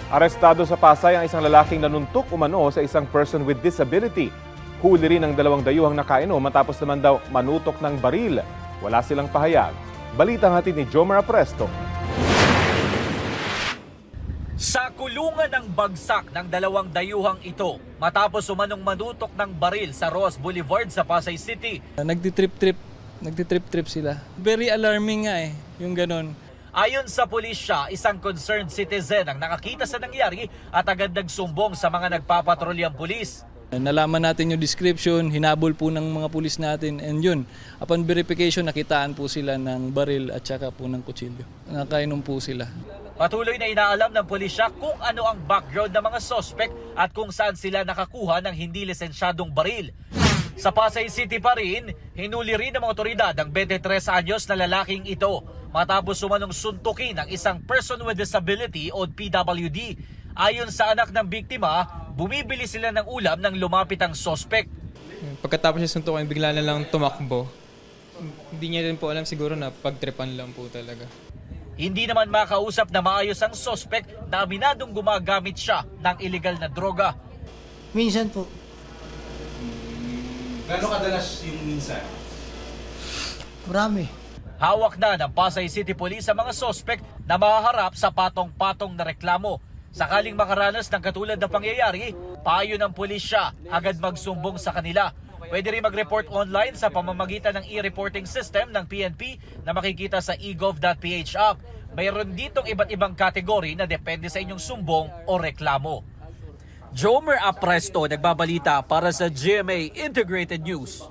Arestado sa Pasay ang isang lalaking nanuntok umano sa isang person with disability. Huli rin ang 2 dayuhang nakainom matapos naman daw manutok ng baril. Wala silang pahayag. Balitang hatid ni Jomar Apresto. Sa kulungan ng bagsak ng 2 dayuhang ito matapos umanong manutok ng baril sa Ross Boulevard sa Pasay City. Nagtitrip sila. Very alarming nga yung ganon. Ayon sa pulisya, isang concerned citizen ang nakakita sa nangyari at agad nagsumbong sa mga nagpapatrolyang pulis. Nalaman natin yung description, hinabol po ng mga pulis natin, and yun, upon verification, nakitaan po sila ng baril at saka po ng kutsilyo. Nakainom po sila. Patuloy na inaalam ng pulisya kung ano ang background ng mga suspect at kung saan sila nakakuha ng hindi lisensyadong baril. Sa Pasay City pa rin, hinuli rin ng mga otoridad ang 23 anyos na lalaking ito matapos umanong suntukin ng isang person with disability o PWD. Ayon sa anak ng biktima, bumibili sila ng ulam nang lumapit ang suspect. Pagkatapos niya suntukan, bigla na lang tumakbo. Hindi niya rin po alam, siguro na pagtripan lang po talaga. Hindi naman makausap na maayos ang suspect na aminadong gumagamit siya ng illegal na droga. Minsan po. Gano'ng kadalas yung minsan? Marami. Hawak na ng Pasay City Police ang mga suspect na mahaharap sa patong-patong na reklamo. Sakaling makaranas ng katulad na pangyayari, payo ng pulisya agad magsumbong sa kanila. Pwede rin mag-report online sa pamamagitan ng e-reporting system ng PNP na makikita sa egov.ph app. Mayroon ditong iba't ibang kategory na depende sa inyong sumbong o reklamo. Jomer Apresto nagbabalita para sa GMA Integrated News.